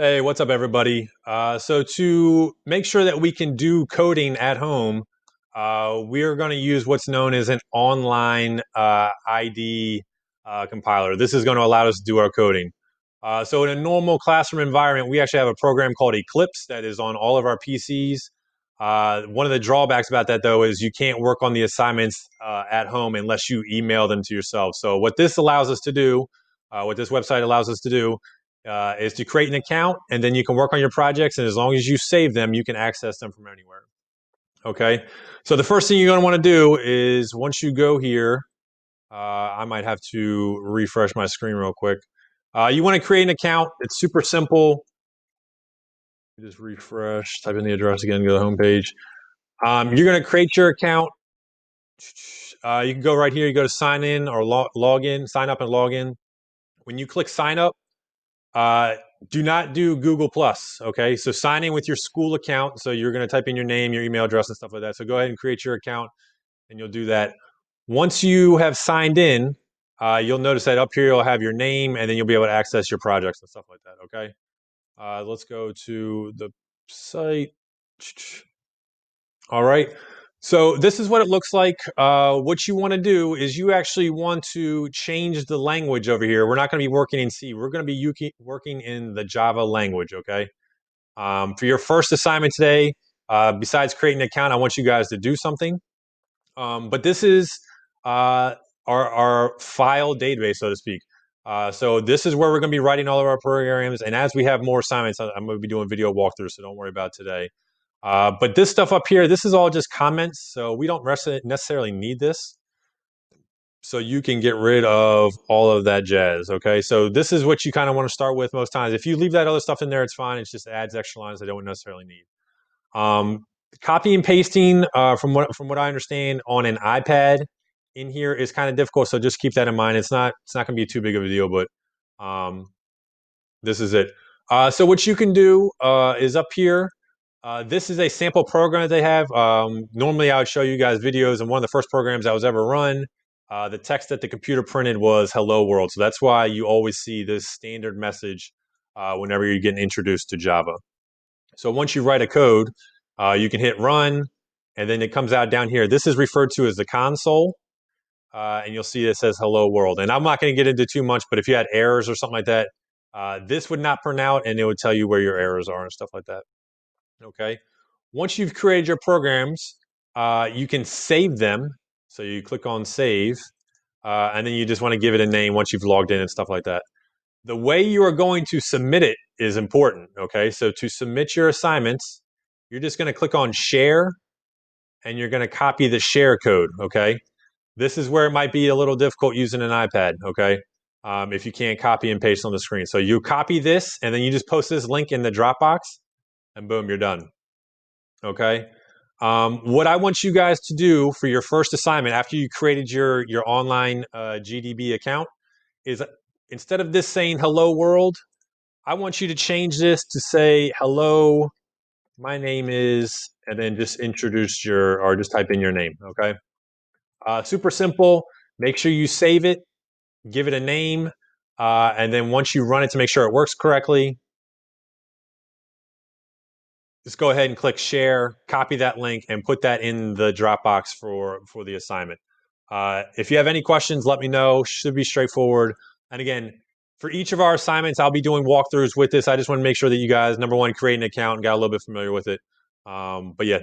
Hey, what's up, everybody? So to make sure that we can do coding at home, we're going to use what's known as an online ID compiler. This is going to allow us to do our coding. So in a normal classroom environment, we actually have a program called Eclipse that is on all of our PCs. One of the drawbacks about that, though, is you can't work on the assignments at home unless you email them to yourself. So what this allows us to do, what this website allows us to do, is to create an account, and then you can work on your projects, and as long as you save them, you can access them from anywhere. Okay, so the first thing you're going to want to do is once you go here, I might have to refresh my screen real quick. You want to create an account. It's super simple. Just refresh, type in the address again, go to the home page. You're going to create your account. You can go right here, you go to sign in or log in, sign up and log in. When you click sign up, Uh, do not do Google Plus. Okay, so sign in with your school account. So you're going to type in your name, your email address, and stuff like that. So go ahead and create your account, and you'll do that. Once you have signed in, you'll notice that up here you'll have your name, and then you'll be able to access your projects and stuff like that. Okay, let's go to the site. All right. So this is what it looks like. What you want to do is you actually want to change the language over here. We're not going to be working in C. We're going to be working in the Java language, okay? For your first assignment today, besides creating an account, I want you guys to do something. But this is our file database, so to speak. So this is where we're going to be writing all of our programs. And as we have more assignments, I'm going to be doing video walkthroughs, so don't worry about today. But this stuff up here, this is all just comments, so we don't necessarily need this. So you can get rid of all of that jazz, okay? So this is what you kind of want to start with most times. If you leave that other stuff in there, it's fine. It just adds extra lines I don't necessarily need. Copy and pasting, from what I understand, on an iPad in here is kind of difficult. So just keep that in mind. It's not going to be too big of a deal, but um, this is it. So what you can do is up here. This is a sample program that they have. Normally, I would show you guys videos, and one of the first programs that was ever run, the text that the computer printed was "Hello World." So that's why you always see this standard message whenever you're getting introduced to Java. So once you write a code, you can hit run, and then it comes out down here. This is referred to as the console, and you'll see it says "Hello World." And I'm not going to get into too much, but if you had errors or something like that, this would not print out, and it would tell you where your errors are and stuff like that. Okay. Once you've created your programs, you can save them. So you click on save, and then you just want to give it a name once you've logged in and stuff like that. The way you are going to submit it is important. Okay. So to submit your assignments, you're just going to click on share, and you're going to copy the share code. Okay. This is where it might be a little difficult using an iPad. Okay. If you can't copy and paste on the screen. So you copy this, and then you just post this link in the Dropbox, and boom, you're done. Okay. What I want you guys to do for your first assignment after you created your online GDB account is, instead of this saying "Hello World," I want you to change this to say "Hello, my name is," and then just introduce or just type in your name. Okay. Super simple. Make sure you save it, give it a name, and then once you run it to make sure it works correctly, just go ahead and click share, copy that link, and put that in the Dropbox for the assignment. If you have any questions, let me know. Should be straightforward. And again, for each of our assignments, I'll be doing walkthroughs with this. I just want to make sure that you guys, number one, create an account and got a little bit familiar with it. But yeah,